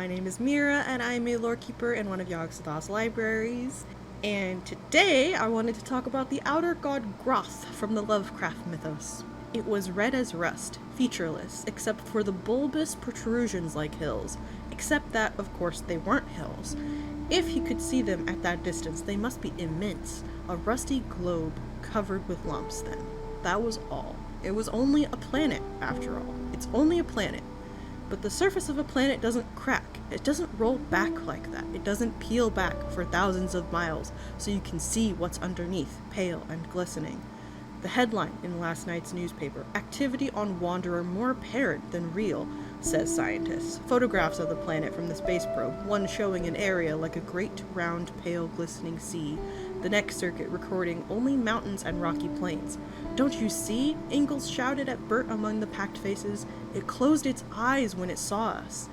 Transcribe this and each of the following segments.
My name is Meerah, and I'm a Lorekeeper in one of Yogg-Sothoth's libraries. And today I wanted to talk about the outer god Ghroth from the Lovecraft mythos. It was red as rust, featureless, except for the bulbous protrusions like hills, except that, of course, they weren't hills. If you could see them at that distance, they must be immense, a rusty globe covered with lumps then. That was all. It was only a planet, after all. It's only a planet. But the surface of a planet doesn't crack. It doesn't roll back like that. It doesn't peel back for thousands of miles so you can see what's underneath, pale and glistening. The headline in last night's newspaper, "Activity on Wanderer more apparent than real," says scientists. Photographs of the planet from the space probe, one showing an area like a great round pale glistening sea, the next circuit recording only mountains and rocky plains. "Don't you see?" Ingalls shouted at Bert among the packed faces. "It closed its eyes when it saw us."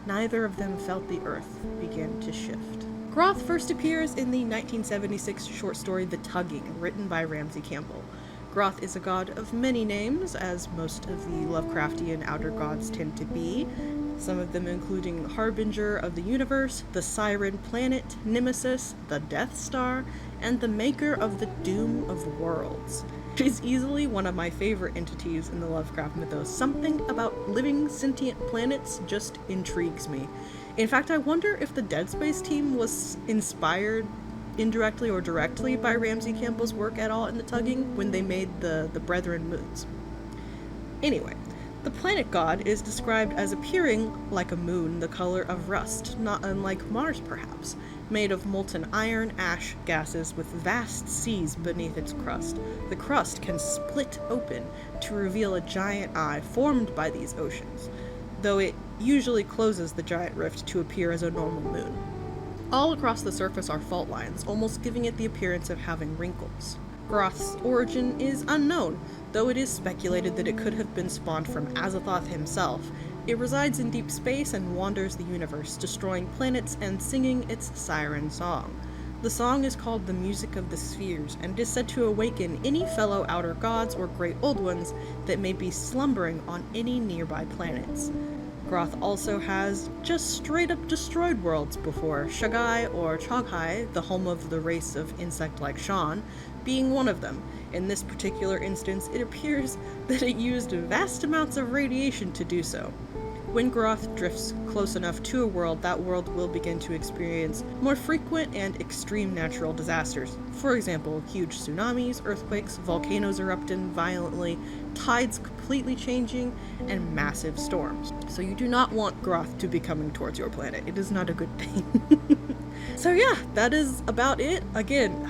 Neither of them felt the earth begin to shift. Ghroth first appears in the 1976 short story The Tugging, written by Ramsey Campbell. Ghroth is a god of many names, as most of the Lovecraftian outer gods tend to be, some of them including Harbinger of the Universe, the Siren planet, Nemesis, the Death Star, and the maker of the Doom of Worlds. It is easily one of my favorite entities in the Lovecraft mythos. Something about living sentient planets just intrigues me. In fact, I wonder if the Dead Space team was inspired indirectly or directly by Ramsey Campbell's work at all in The Tugging when they made the Brethren moons. Anyway, the planet god is described as appearing like a moon the color of rust, not unlike Mars perhaps, made of molten iron ash gases with vast seas beneath its crust. The crust can split open to reveal a giant eye formed by these oceans, though it usually closes the giant rift to appear as a normal moon. All across the surface are fault lines, almost giving it the appearance of having wrinkles. Ghroth's origin is unknown, though it is speculated that it could have been spawned from Azathoth himself. It resides in deep space and wanders the universe, destroying planets and singing its siren song. The song is called the Music of the Spheres, and is said to awaken any fellow outer gods or great old ones that may be slumbering on any nearby planets. Ghroth also has just straight-up destroyed worlds before, Shagai or Choghai, the home of the race of insect-like Shan, being one of them. In this particular instance, it appears that it used vast amounts of radiation to do so. When Ghroth drifts close enough to a world, that world will begin to experience more frequent and extreme natural disasters. For example, huge tsunamis, earthquakes, volcanoes erupting violently, tides completely changing, and massive storms. So you do not want Ghroth to be coming towards your planet. It is not a good thing. So yeah, that is about it. Again,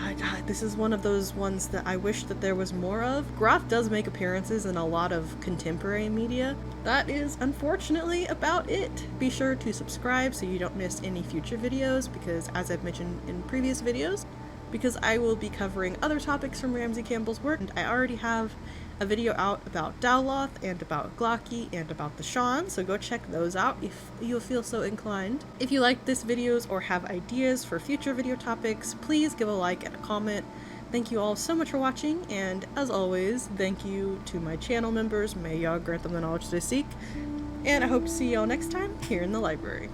this is one of those ones that I wish that there was more of. Ghroth does make appearances in a lot of contemporary media. That is unfortunately about it. Be sure to subscribe so you don't miss any future videos, because as I've mentioned in previous videos, because I will be covering other topics from Ramsey Campbell's work, and I already have a video out about Dowloth and about Glocki and about the Shan, so go check those out if you feel so inclined. If you liked this videos or have ideas for future video topics, please give a like and a comment. Thank you all so much for watching, and as always, thank you to my channel members. May Yah grant them the knowledge they seek, and I hope to see y'all next time here in the library.